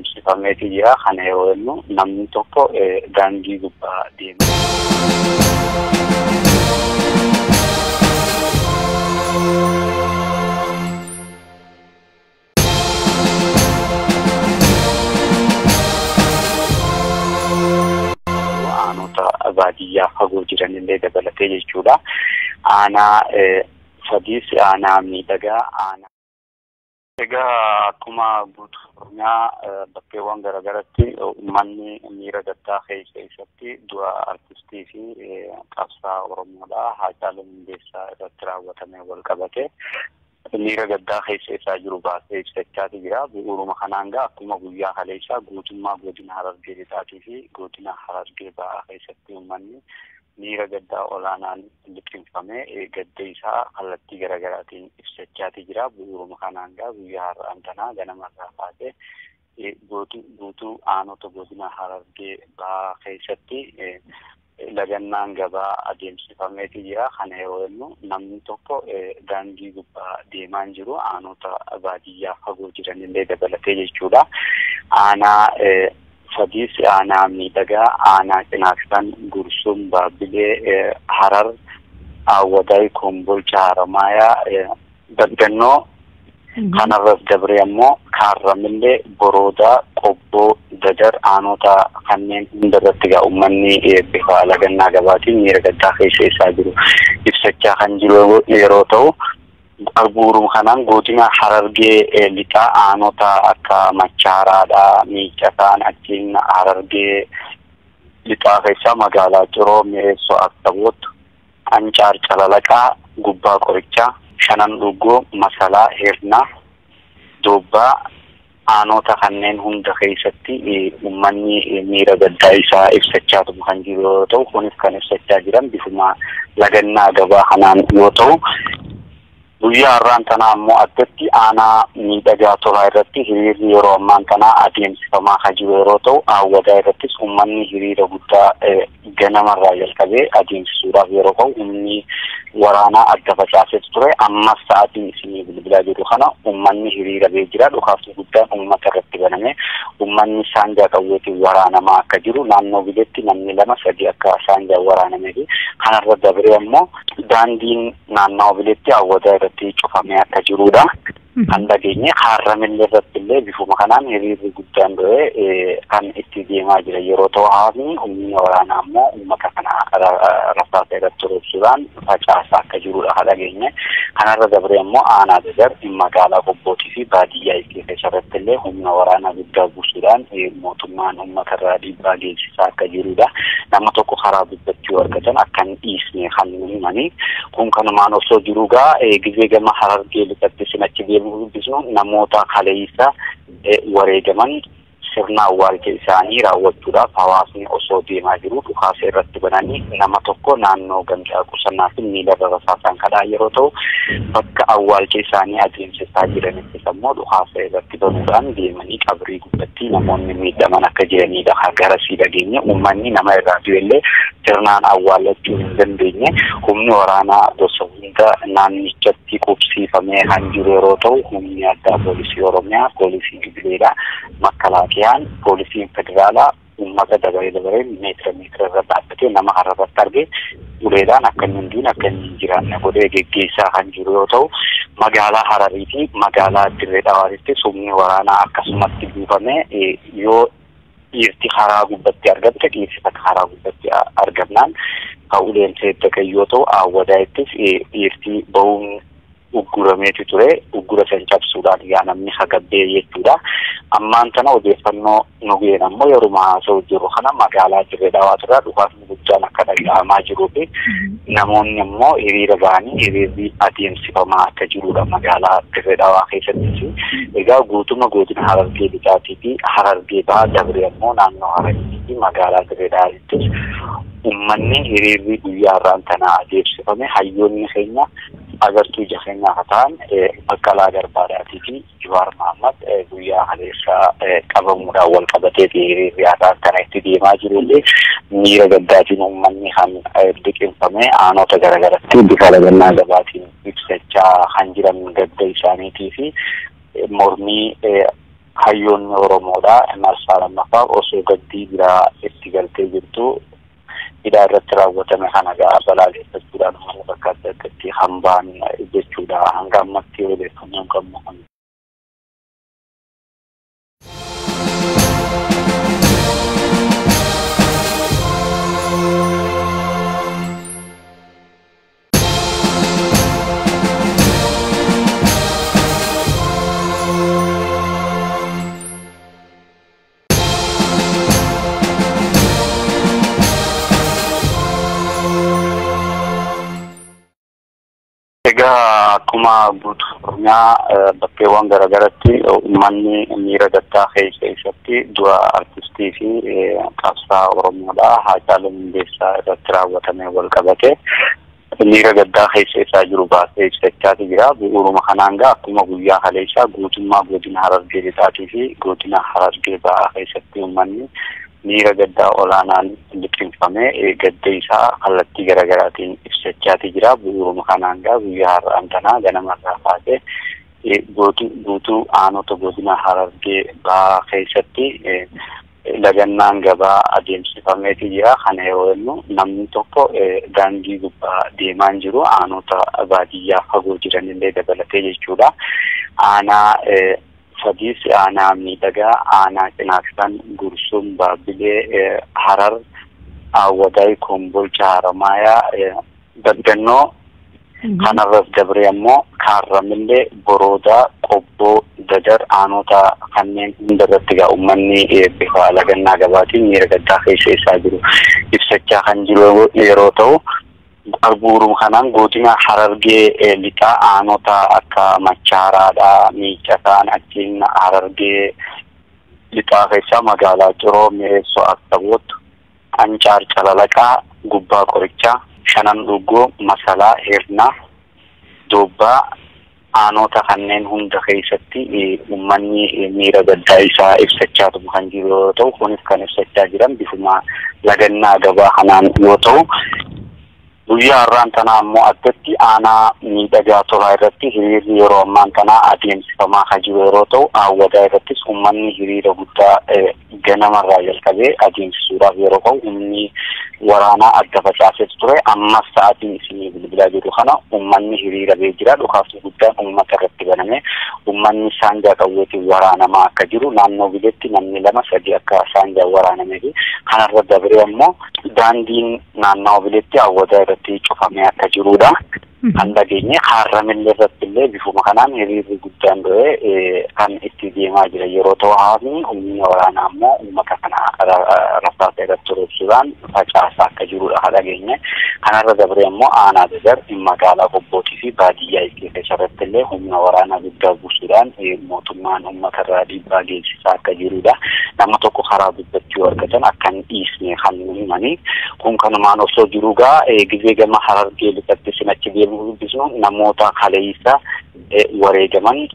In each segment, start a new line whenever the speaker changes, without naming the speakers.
adeemsifameetii jira. Kana yeroo jennu namni tokko daandii gubbaa deema. Baadiyyaa fagoo jiranillee dabalatee jechuudha. Aanaa sadiis aanaa miidhagaa aanaa. Egaa akkuma guutuu Oromiyaa bakkeewwan garaagaratti uummanni miira gaddaa keessatti du'a artistii fi qabsaa Oromoodhaa Haacaaluu Hundeessaa irratti raawwatamee wal qabate miira gaddaa keessaa jiru baasee ibsachaa jira. Bu'uuruma kanaan akkuma guyyaa kaleessaa guutummaa godina Harargee Lixaatii fi godina Harargee Ba'aa keessatti uummanni miira gaddaa olaanaan liqimfamee gadda isaa kallattii garaagaraatiin ibsachaa jira. Bu'uuruma kanaan guyyaa har'aan tanaa ganamarraa kaasee guutuu aanota godina Harargee Ba'aa keessatti lagannaan gabaa adeemsifameetii jira. Kana yeroo jennu namni tokko daandii gubbaa deemaa jiru aanota baadiyyaa fagoo jiranillee dabalatee jechuudha. Aanaa sadiis aanaa miidhagaa aanaa Cinaaksan Gursum Baabbilee Harar Awwadaay Kombolcha Haramaayaa Daggannoo kanarras dabree ammoo Kaarramillee Boroodaa Qobboo Dadar aanota kanneen hundarratti uummanni bifa lagannaa gabaatiin miira gaddaa keessaa jiru ibsachaa kan jiru yeroo ta'u, bu'uuruma kanaan godina Harargee Lixaa aanota akka Machaaraadhaa, Miicataan, achiin Harargee Lixaa keessaa magaalaa Ciroo, Mi'eessoo, Aksaboot, Ancaar Calalaqaa, Gubbaa Qorichaa, Shanan Dhugoo, Masalaa, Hirnaa, Doobbaa aanota kanneen hunda keessatti uummanni miira gaddaa isaa ibsachaa kan jiru yoo ta'u, kunis kan ibsachaa jiran bifuma lagannaa gabaa kanaan yoo ta'u, guyyaa har'aan tanaa ammoo addatti aanaa miidhagaa tolaa irratti hiriirri yeroo ammaan tanaa adeemsifamaa kan jiru yeroo ta'u, Awwadaa irrattis uummanni hiriira guddaa ganamarraa jalqabee adeemsisuudhaaf yeroo ta'u, humni waraanaa adda facaasee ture. Ammas sa'aatiin isinii bilbilaa jiru kana uummanni hiriira bee jira. Dhukaasni guddaan uummata irratti baname. Uummanni saanjaa qawweetiin waraanamaa akka jiru naannoo bileetti namni 2-3 akka saanjaa waraanamee fi kanarra dabree ammoo daandiin naannoo bileetti Awwadaa irratti cufamee akka jirudha. Kan dhageenye Kaarramillee irratti illee bifuma kanaan hiriirri guddaan kan itti deemaa jira yeroo ta'u, hawaasni humni waraanaa ammoo uummata kana rasaasa irratti roobsuudhaan facaasaa akka jirudha kan dhageenye. Kanarra dabree ammoo aanaa Dadar magaalaa Qobbootii fi baadiyyaa keessatti illee humna waraanaa guddaa buusuudhaan mootummaan uummata irraa dhiibbaa geessisaa akka jirudha. Nama tokko karaa dubbachuu argatan akka hin dhiisne kan himanii. Kun kanumaan osoo jiru gizee gama Harargee Lixaatti sinachi deemu namoota kaleessa wareegaman sirna awwaalcha isaanii raawwachuudhaaf hawaasni osoo deemaa jiru dhukaasa irratti bananii nama tokko naannoo gandaa qusannaa fi miilarra rasaasaan kadhaa yeroo ta'u, bakka awwaalcha isaanii adeemsisaa jiranittis ammoo dhukaasa irratti banuudhaan deemanii qabrii gubbatti namoonni miidhaman akka jiranidha. Garasii dhageenye uummanni nama irraa du'ellee sirnaan awwaalachuu hin dandeenye. Humni waraanaa gosa hunda naannichatti qubsiifamee kan jiru yeroo ta'u, humni addaa poolisii Oromiyaa, poolisii Gibileedhaa, Makkalaakiyaa, poolisiin federaalaa uummata dabaree meetira irra dhaabbatee nama hararratti argee uleedhaan akka hin jiraanne godhee geggeessaa kan jiru yoo ta'u, magaalaa Hararii fi magaalaa Dirree Dhawaatti humni waraanaa akkasumatti buufamee yoo dhiirti karaa gubbatti argamte dhiirsifata karaa gubbatti argamnaan uleen seeddaqan yoo ta'u, Awwadaayittis dhiirti bahuun uggurameetu ture. Uggura san cabsuudhaan namni hagabbee jechuudha. Ammaan tana odeeffannoo nu ga'een ammoo yeruma haasa'u jiru kana magaalaa Dirree Dhawaatirraa dhukaasni guddaan akka dhaga'amaa jiruu fi namoonni ammoo hiriira ba'anii hiriirri adeemsifamaa akka jirudha magaalaa Dirree Dhawaa keessatti. Egaa guutuma godina Harargee Lixaatii fi Harargee Ba'aa dabree ammoo naannoo Hararii fi magaalaa Dirree Dhawaattis uummanni hiriirri guyyaa har'aan tanaa adeemsifame. Hayyoonni keenya agartuu ija keenyaa ta'an Baqqalaa Garbaadhaatii fi Jawaar Mohammad guyyaa kaleessaa qabamuudhaan wal qabatee hiriirri har'aan kana itti deemaa jirullee miira gaddaatiin uummanni kan liqimfame aanota garaagaratti bifa lagannaa gabaatiin ibsachaa kan jiran gadda isaaniitii fi mormii hayyoonni Oromoodha. Marsaa lammaffaa osoo gaddii biraa itti galtee jirtu hidhaa irratti raawwatame kana balaaleffachuudhaan mana bakka adda addaatti hambaan jechuudha. Hanga ammatti odeeffannoon qabnu kan egaa akkuma guutuu Oromiyaa bakkeewwan garaagaratti uummanni miira gaddaa keessatti du'a artistii fi qabsaa Oromoodha. Haacaaluu Hundeessaa irratti raawwatame wal qabate miira gaddaa keessa jiru baasee ibsachaa jira. Bu'uuruma kanaan akkuma guyyaa kaleessaa guutummaa godina Harargee Lixaatii fi godina Harargee Bahaa keessatti uummanni miira gaddaa olaanaan liqimfamee gadda isaa kallattii garaagaraatiin ibsachaa jira. Bu'uuruma kanaan guyyaa har'aan tanaa ganamarraa kaasee guutuu aanota godina Harargee Bahaa keessatti lagannaan gabaa adeemsifamee jira. Kana yeroo jennu namni tokko daandii gubbaa deemaa jiru aanota baadiyyaa fagoo jiranillee dabalatee jechuudha. Aanaa Fadiis, aanaa Miidhagaa, aanaa Cinaaqsan, Gursum, Baabilee, Harar, Awwadaay, Kombolcha, Haramayaa, Daggannoo kanarras dabree ammoo Kaarramillee, Boroodaa, Qobboo, Dadar aanota kanneen hundarratti uummanni bifa lagannaa gabaatiin miira gaddaa keessa jiru ibsachaa kan jiru yeroo ta'u, bu'uuruma kanaan godina Harargee Lixaa aanota akka Machaaraadha, Miicataan, achiin Harargee Lixaa keessa magaalaa Ciroo, Mi'eessoo, Aksaboot, Ancaar, Calalaqaa, Gubbaa Qorichaa, Shanan Dhugoo, Masalaa, Hirnaa, Doobbaa aanota kanneen hunda keessatti uummanni miira gaddaa isaa ibsachaa kan jiru yoo ta'u, kunis kan ibsachaa jiran bifuma lagannaa gabaa kanaan yoo ta'u, guyyaa har'aan tanaa ammoo addatti aanaa Miidhagaa Tolaa irratti hiriirri yeroo ammaan tanaa adeemsifamaa kan jiru yeroo ta'u, Awwadaa irrattis uummanni hiriira guddaa ganamarraa jalqabee adeemsisuudhaaf yeroo ta'u, humni waraanaa adda facaasee ture. Ammas sa'aatiin isinii bilbilaa jiru kana uummanni hiriira bee jira. Dhukaasni guddaan uummata irratti baname. Uummanni saanjaa qawweetiin waraanamaa akka jiru naannoo biyyatti namni 2-3 akka saanjaa waraanamee fi kanarra dabree ammoo daandiin naannoo biyyatti Awwadaa irratti cufamee akka jirudha. Kan dhageenye Harramillee irratti illee bifuma kanaan hiriirri guddaan kan itti deemaa jira yeroo ta'u, haasni humni waraanaa ammoo uummata kana rasaasa irratti roobsuudhaan facaasaa akka jirudha kan dhageenye. Kanarra dabree ammoo aanaa Dadar magaalaa Qobbootii fi baadiyyaa keessatti illee humna waraanaa guddaa buusuudhaan mootummaan uummata irraa dhiibbaa geessisaa akka jirudha. Nama tokko karaa dubbachuu argatan akka hin dhiisne kan himanii. Kun kanumaan osoo jiru gizee gama Harargee Lixaatti sinachi deemu dubbisnu namoota kaleessa wareegaman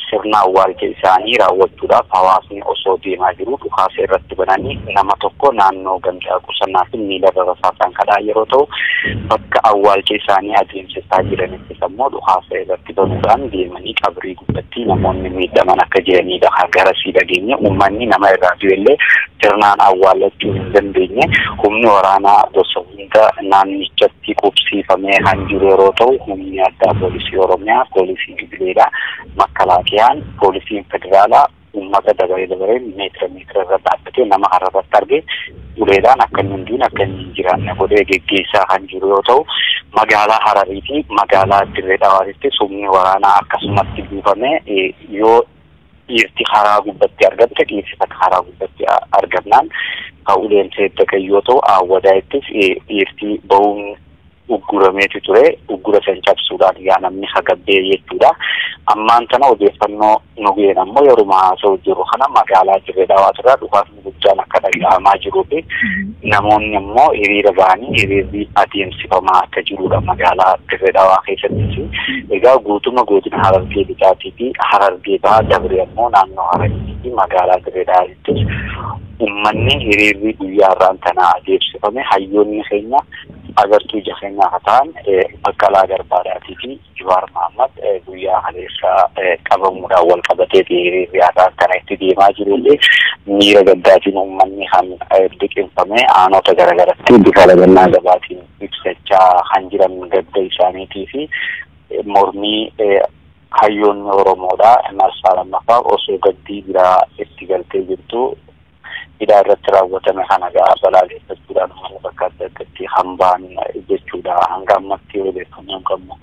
sirna awwaalcha isaanii raawwachuudhaaf hawaasni osoo deemaa jiru dhukaasa irratti bananii nama tokko naannoo gandaa qusannaa fi miilarra rasaasaan kadhaa yeroo ta'u, bakka awwaalcha isaanii adeemsisaa jiranittis ammoo dhukaasa irratti banuudhaan deemanii qabrii gubbatti namoonni miidhaman akka jiranidha. Garasii dhageenye uummanni nama irraa du'ellee sirnaan awwaalachuu hin dandeenye. Humni waraanaa gosa hunda naannichatti qubsiifamee kan jiru yeroo ta'u, humni addaa poolisii Oromiyaa, poolisii Idileedha, Makkalaakiyaa, poolisiin federaalaa uummata dabaree meetira irra dhaabbatee nama hararratti argee uleedhaan akka hin jiraanne godhee geggeessaa kan jiru yoo ta'u, magaalaa Hararii fi magaalaa Dirree Dhawaatti humni waraanaa akkasumatti buufamee yoo dhiirti karaa gubbatti argatte dhiirti karaa gubbatti argamnaan uleen seeddaqan yoo ta'u, Awwadaayittis dhiirti ba'uun uggurameeti ture. Uggura san cabsuudhaan yaa namni hagabbee jechuudha. Ammaan tana odeeffannoo nu ga'een ammoo yeruma haasa'u jiru kana magaalaa Dirree Dhawaatirraa dhukaasni guddaan akka dhaga'amaa jiruu fi namoonni ammoo hiriira ba'anii hiriirri adeemsifamaa akka jirudha magaalaa Dirree Dhawaa keessattis. Egaa guutuma godina Harargee Lixaatii fi Harargee Bahaa dabree ammoo naannoo Harargee fi magaalaa Dirree Dhawaattis uummanni hiriirri guyyaa har'aan tanaa adeemsifame. Hayyoonni keenya agartuu jafeenyaa hataan Baqqalaa Garbaadhaatii fi Jawaar Mohammad guyyaa haleessaa qabamuudhaan wal qabatee hiriiraan kana itti deemaa jirullee miira gaddaatiin uummanni kan liqimfame aanota garaagaratti bifa lagannaa gabaatiin ibsachaa kan jiran gadda isaaniitii fi mormii hayyoonni Oromoodhaa marsaa lammaffaa osoo gaddii biraa itti galtee jirtu hidhaa irratti raawwatame kana balaaleffachuudhaan bakka adda addaatti hambaan jechuudha hanga ammatti odeeffannoo qabnu.